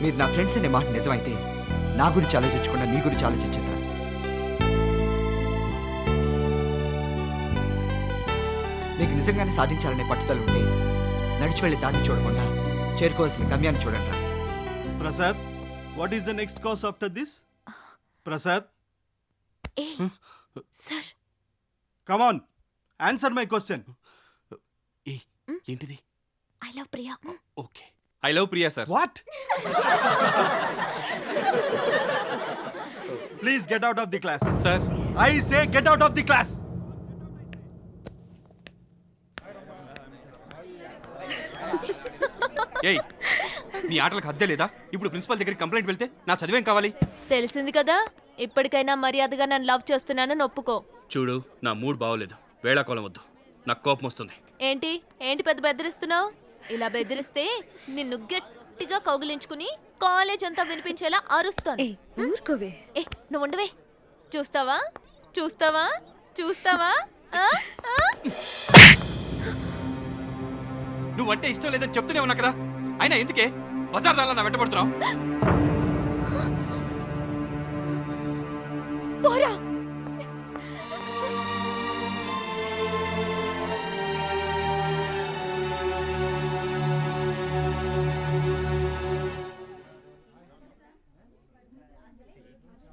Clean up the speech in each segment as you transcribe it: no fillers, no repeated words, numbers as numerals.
మీరు నా ఫ్రెండ్స్ అనే మాట నిజమైతే నా గురించి ఆలోచించకుండా మీ గురించి ఆలోచించండి. మీకు నిజంగానే సాధించాలనే పట్టుదల ఉంటే నడిచి వెళ్ళి దాన్ని చూడకుండా చేరుకోవాల్సిన గమ్యాన్ని చూడండి. Prasad, what is the next course after this? Prasad, sir, come on, answer my question. ఏంటిది? I love Priya. Okay, I love Priya sir. What? Please get out of the class. Sir, I say get out of the class. ఏయ్, నీ ఆటలకు హద్దే లేదా? ఇప్పుడు principal దగ్గరికి complaint వెళ్తే నా చదివేం కావాలి? తెలిసింది కదా, ఇప్పటికైనా మర్యాదగా నన్ను లవ్ చేస్తున్నానని ఒప్పుకో. చూడు, నా మూడ్ బాగోలేదు. వేళాకోళం వద్దు, నాకు కోపం వస్తుంది. ఏంటి ఏంటి పెద్ద బెదిరిస్తున్నావు? ఇలా బెదిరిస్తే నిన్ను గట్టిగా కౌగిలించుకుని కాలేజ్ అంతా వినిపించేలా అరుస్తాను. ఊరుకోవే. నువ్వు ఉండవే. చూస్తావా చూస్తావా చూస్తావా? ఆ? ఆ? నువ్వంటే ఇష్టం లేదని చెప్తూనే ఉన్నా కదా, అయినా ఎందుకే బజార్ దాలా నా వెంటబడుతున్నావు? పోరా.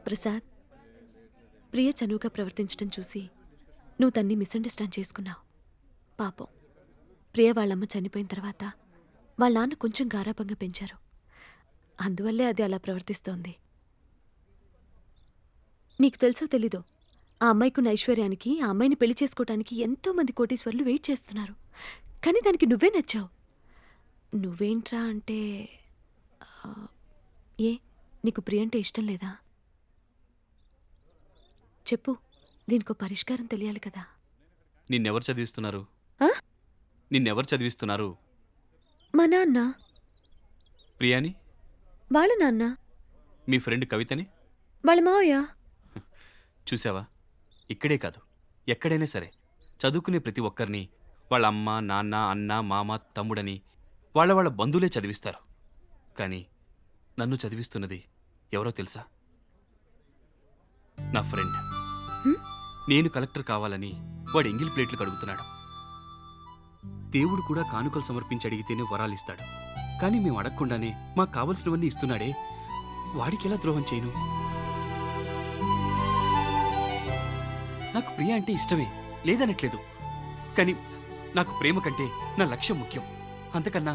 ప్రసాద్, ప్రియ చనువుగా ప్రవర్తించడం చూసి నువ్వు తన్ని మిస్అండర్స్టాండ్ చేసుకున్నావు. పాపం, ప్రియ వాళ్ళమ్మ చనిపోయిన తర్వాత వాళ్ళ నాన్న కొంచెం గారాబంగా పెంచారు. అందువల్లే అది అలా ప్రవర్తిస్తోంది. నీకు తెలుసో తెలీదో, ఆ అమ్మాయికున్న ఐశ్వర్యానికి ఆ అమ్మాయిని పెళ్లి చేసుకోవటానికి ఎంతోమంది కోటీశ్వర్లు వెయిట్ చేస్తున్నారు. కానీ దానికి నువ్వే నచ్చావు. నువ్వేంట్రా అంటే, ఏ నీకు ప్రియ అంటే ఇష్టం లేదా? చెప్పు, దీనికో పరిష్కారం తెలియాలి కదా. నిన్నెవరు చదివిస్తున్నారు? ఆ? నిన్నెవరు చదివిస్తున్నారు? మా నాన్న. ప్రియాని? వాళ్ళ నాన్న. మీ ఫ్రెండ్ కవితని? వాళ్ళ మావయ్య. చూసావా, ఇక్కడే కాదు ఎక్కడైనా సరే చదువుకునే ప్రతి ఒక్కరిని వాళ్ళ అమ్మ, నాన్న, అన్న, మామ, తమ్ముడని వాళ్ళ వాళ్ళ బంధువులే చదివిస్తారు. కానీ నన్ను చదివిస్తున్నది ఎవరో తెలుసా? నా ఫ్రెండ్. నేను కలెక్టర్ కావాలని వాడు ఎంగిల్ ప్లేట్లు కడుగుతున్నాడు. దేవుడు కూడా కానుకలు సమర్పించి అడిగితేనే వరాలిస్తాడు. కానీ మేము అడగకుండానే మాకు కావలసినవన్నీ ఇస్తున్నాడే, వాడికెలా ద్రోహం చేయను? నాకు ప్రియ అంటే ఇష్టమే, లేదనట్లేదు. కానీ నాకు ప్రేమ కంటే నా లక్ష్యం ముఖ్యం. అంతకన్నా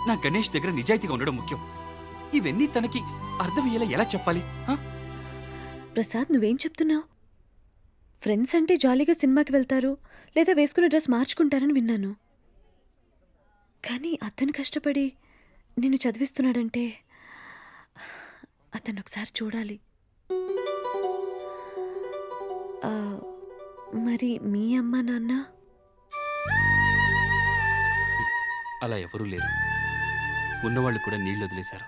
నా గణేష్ దగ్గర నిజాయితీగా ఉండడం ముఖ్యం. ఇవన్నీ తనకి అర్థమయ్యేలా ఎలా చెప్పాలి? ప్రసాద్, నువ్వేం చెప్తున్నావు? ఫ్రెండ్స్ అంటే జాలీగా సినిమాకి వెళ్తారు, లేదా వేసుకున్న డ్రెస్ మార్చుకుంటారని విన్నాను. కానీ అతను కష్టపడి నిన్ను చదివిస్తున్నాడంటే అతను ఒకసారి చూడాలి. మరి మీ అమ్మ నాన్న? అలా ఎవరూ లేరు. ఉన్నవాళ్ళు కూడా నీళ్ళు వదిలేశారు.